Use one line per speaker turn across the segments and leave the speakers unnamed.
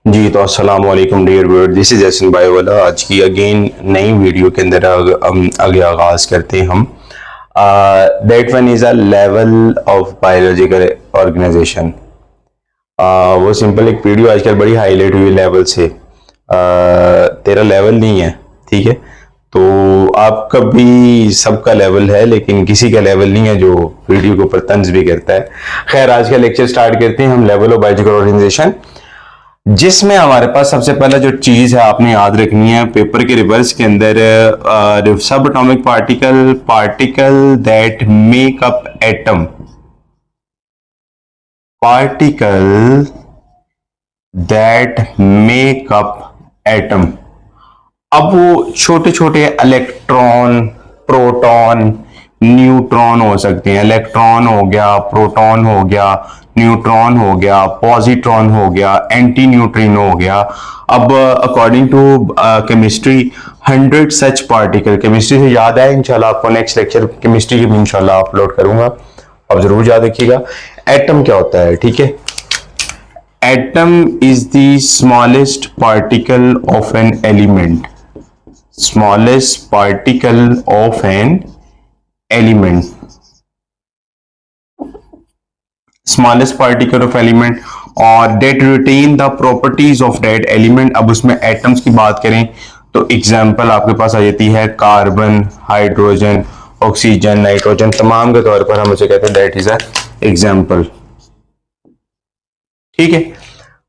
जी तो अस्सलाम वालेकुम dear viewer, this is Ehsan Biowala. आज की अगेन नई वीडियो के अंदर आगे आगाज करते हैं हम। That one is a level of biological organisation. वो सिंपल एक वीडियो आजकल बड़ी हाईलाइट हुई लेवल से। तेरा लेवल नहीं है, ठीक है, तो आपका भी सबका लेवल है लेकिन किसी का लेवल नहीं है जो वीडियो के ऊपर तंज भी करता है। खैर, आज का लेक्चर स्टार्ट करते हैं हम लेवल ऑफ बायोलॉजिकल ऑर्गेनाइजेशन, जिसमें हमारे पास सबसे पहला जो चीज है आपने याद रखनी है पेपर के रिवर्स के अंदर, सब atomic particle particle that make up atom, particle that make up atom. अब वो छोटे छोटे इलेक्ट्रॉन, प्रोटॉन, न्यूट्रॉन हो सकते हैं। इलेक्ट्रॉन हो गया, प्रोटॉन हो गया, न्यूट्रॉन हो गया, पॉजिट्रॉन हो गया, एंटी न्यूट्रिनो हो गया। अब according to chemistry 100 such particle, chemistry से याद है, इंशाल्लाह आपको नेक्स्ट लेक्चर केमिस्ट्री के भी इंशाल्लाह अपलोड करूंगा, आप जरूर याद रखिएगा। एटम क्या होता है, ठीक है। Atom is the smallest particle of an element, smallest particle of an element, smallest particle of element और that retain the properties of that element। अब उसमें एटम्स की बात करें तो एग्जांपल आपके पास आ जाती है कार्बन, हाइड्रोजन, ऑक्सीजन, नाइट्रोजन, तमाम के तौर पर हम उसे कहते हैं दैट इज अ एग्जांपल, ठीक है।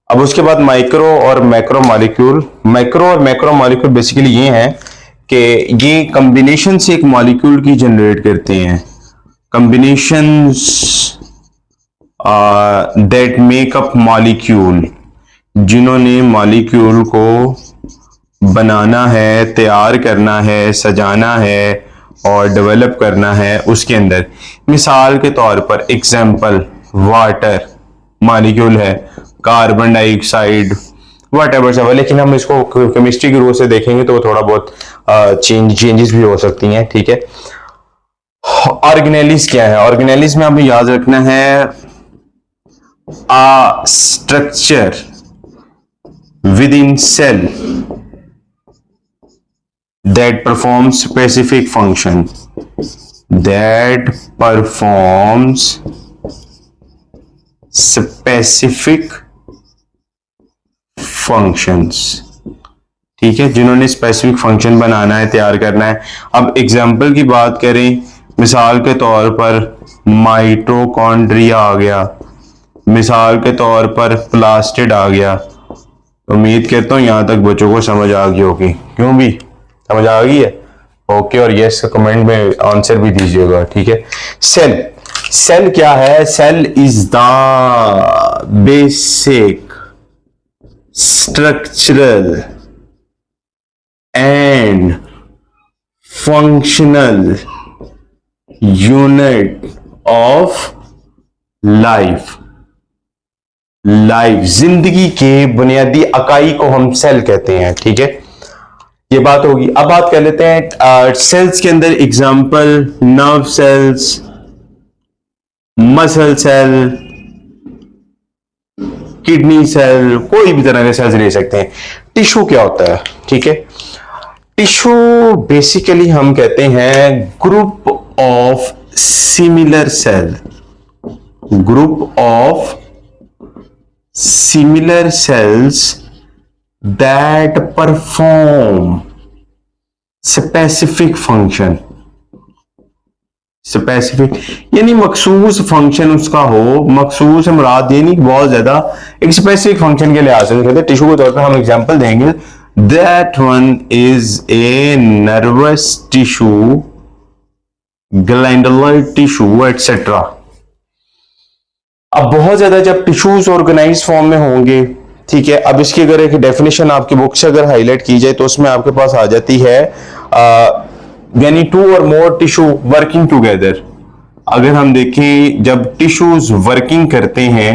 अब उसके बाद माइक्रो और मैक्रो मॉलिक्यूल। माइक्रो और मैक्रो मॉलिक्यूल बेसिकली ये हैं कि ये कॉम्बिनेशन से एक मॉलिक्यूल की जनरेट करते हैं, combinations that make up molecule, जिन्होंने मॉलिक्यूल को बनाना है, तैयार करना है, सजाना है और डेवलप करना है उसके अंदर। मिसाल के तौर पर एग्जांपल वाटर मॉलिक्यूल है, कार्बन डाइऑक्साइड, वट एवर सब, लेकिन हम इसको केमिस्ट्री के रूप से देखेंगे तो थोड़ा बहुत चेंजेस भी हो सकती हैं, ठीक है। ऑर्गेनेलिस क्या है? ऑर्गेनेलिस में हमें याद रखना है a structure within cell that performs specific function, that performs specific functions, ठीक है, जिन्होंने स्पेसिफिक फंक्शन बनाना है, तैयार करना है। अब एग्जाम्पल की बात करें, मिसाल के तौर पर माइटोकॉन्ड्रिया आ गया, मिसाल के तौर पर प्लास्टिड आ गया। उम्मीद करता हूं यहां तक बच्चों को समझ आ गई होगी, क्यों भी समझ आ गई है? ओके, और यस कमेंट में आंसर भी दीजिएगा, ठीक है। सेल, सेल क्या है? Cell is the basic structural and functional unit of life. Life, जिंदगी के बुनियादी इकाई को हम सेल कहते हैं, ठीक है, ये बात होगी। अब बात कर लेते हैं सेल्स के अंदर। Example nerve cells, muscle cell, kidney cell, कोई भी तरह के सेल्स ले सकते हैं। टिश्यू क्या होता है, ठीक है। टिश्यू बेसिकली हम कहते हैं group of similar cell, group of similar cells that perform specific function, specific यानी मखसूस फंक्शन उसका हो। मखसूस हम रात ये नहीं बहुत ज्यादा, एक स्पेसिफिक फंक्शन के लिहाज से कहते हैं। टिश्यू के तौर पर हम एग्जांपल देंगे, that one is a nervous tissue, glandular tissue etcetera. अब बहुत ज्यादा जब टिश्यूज ऑर्गेनाइज फॉर्म में होंगे, ठीक है। अब इसकी अगर एक डेफिनेशन आपकी बुक से अगर हाईलाइट की जाए तो उसमें आपके पास आ जाती है यानी टू और मोर टिश्यू वर्किंग टुगेदर। अगर हम देखें जब टिश्यूज वर्किंग करते हैं,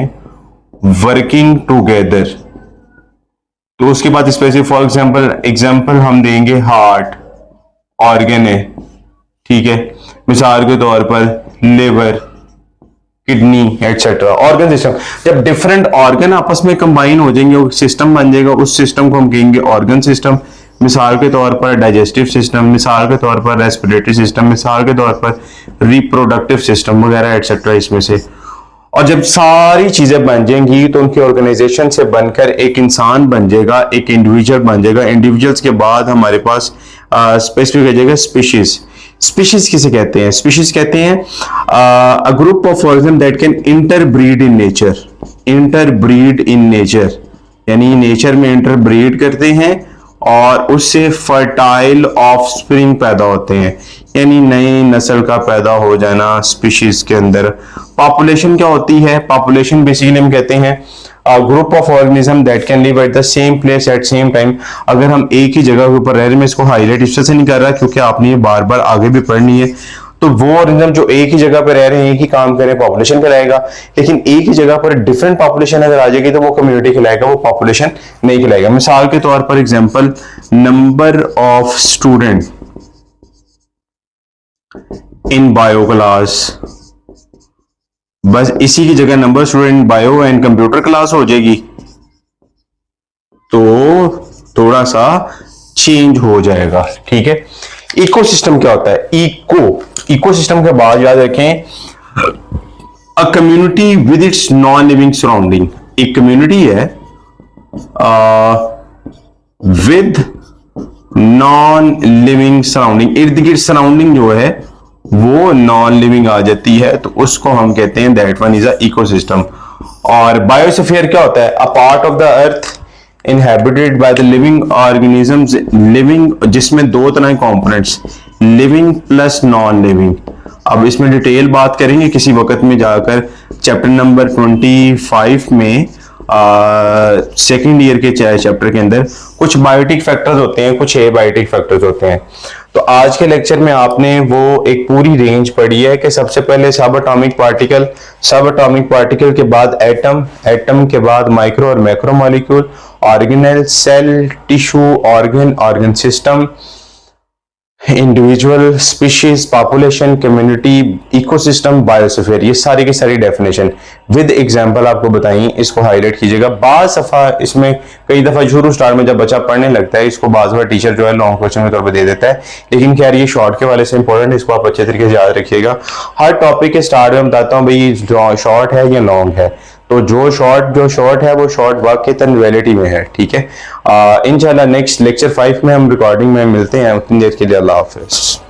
वर्किंग टुगेदर, तो उसके बाद स्पेसिफिक, फॉर एग्जांपल हम देंगे हार्ट ऑर्गन है, ठीक है। मिसाल के तौर पर liver, kidney etcetera. Organ system, जब डिफरेंट ऑर्गन आपस में कंबाइन हो जाएंगे वो सिस्टम बन जाएगा, उस सिस्टम को हम कहेंगे ऑर्गन सिस्टम। मिसाल के तौर पर डाइजेस्टिव सिस्टम, मिसाल के तौर पर रेस्पिरेटरी सिस्टम, मिसाल के तौर पर रिप्रोडक्टिव सिस्टम वगैरह एटसेट्रा इसमें से। और जब सारी चीजें बन जाएंगी तो उनकी ऑर्गेनाइजेशन से बनकर एक इंसान बन जाएगा, एक इंडिविजुअल बन जाएगा। इंडिविजुअल्स के बाद हमारे पास स्पेसिफिक हो जाएगा स्पीशीज। स्पीशीज किसे कहते हैं? स्पीशीज कहते हैं a group of organism that can interbreed in nature. Interbreed in nature यानी नेचर में इंटरब्रीड करते हैं और उससे फर्टाइल ऑफस्प्रिंग पैदा होते हैं, यानी नई नस्ल का पैदा हो जाना स्पीशीज के अंदर। पॉपुलेशन क्या होती है? पॉपुलेशन बेसिकली हम कहते हैं group of organism that can live at the same place at same time. अगर हम एक ही जगह के ऊपर रह रहे हैं, मैं इसको हाईलाइट इससे से नहीं कर रहा क्योंकि आपने ये बार बार आगे भी पढ़नी है, तो वो ऑर्गेनिज्म जो एक ही जगह पर रह रहे हैं, एक ही काम करें, पॉपुलेशन कहलाएगा। लेकिन एक ही जगह पर डिफरेंट पॉपुलेशन अगर आ जाएगी तो वो कम्युनिटी कहलाएगा, वो पॉपुलेशन नहीं कहलाएगा। मिसाल के तौर पर example, number of student in bio class, बस इसी की जगह number student bio and computer class हो जाएगी, तो थोड़ा सा चेंज हो जाएगा। ठीक है। इकोसिस्टम क्या होता है? इकोसिस्टम के बाद याद रखें, a community with its non living surrounding. एक कम्युनिटी है विद नॉन लिविंग सराउंडिंग, इर्द गिर्द सराउंडिंग जो है वो नॉन लिविंग आ जाती है, तो उसको हम कहते हैं that one is a ecosystem. और बायोस्फीयर क्या होता है? A part of the earth inhabited by the living organisms, living जिसमें दो तरह के components, living plus non living. अब इसमें डिटेल बात करेंगे किसी वक्त में जाकर, चैप्टर नंबर 25 में सेकंड ईयर के चैप्टर के अंदर कुछ बायोटिक फैक्टर्स होते हैं, कुछ एबायोटिक फैक्टर्स होते हैं। तो आज के लेक्चर में आपने वो एक पूरी रेंज पढ़ी है कि सबसे पहले subatomic particle, subatomic particle के बाद एटम, एटम के बाद माइक्रो और macro molecule, organelle, cell, tissue, organ, organ system, individual, species, population, community, ecosystem, biosphere, ये सारी की सारी डेफिनेशन विद एग्जांपल आपको बताई, इसको हाईलाइट कीजिएगा। बाज सफा इसमें कई दफा शुरू स्टार्ट में जब बच्चा पढ़ने लगता है, इसको बाज टीचर जो है लॉन्ग क्वेश्चन के तौर पर दे देता है, लेकिन खैर ये शॉर्ट के वाले से इंपॉर्टेंट, इसको आप अच्छे तरीके से याद रखिएगा। हर टॉपिक के स्टार्ट में बताता हूँ भाई शॉर्ट है या लॉन्ग है, तो जो शॉर्ट है वो शॉर्ट वाकईतन रियलिटी में है। ठीक है। इंशाल्लाह नेक्स्ट लेक्चर 5 में हम रिकॉर्डिंग में मिलते हैं। उतनी देर के लिए अल्लाह हाफिज।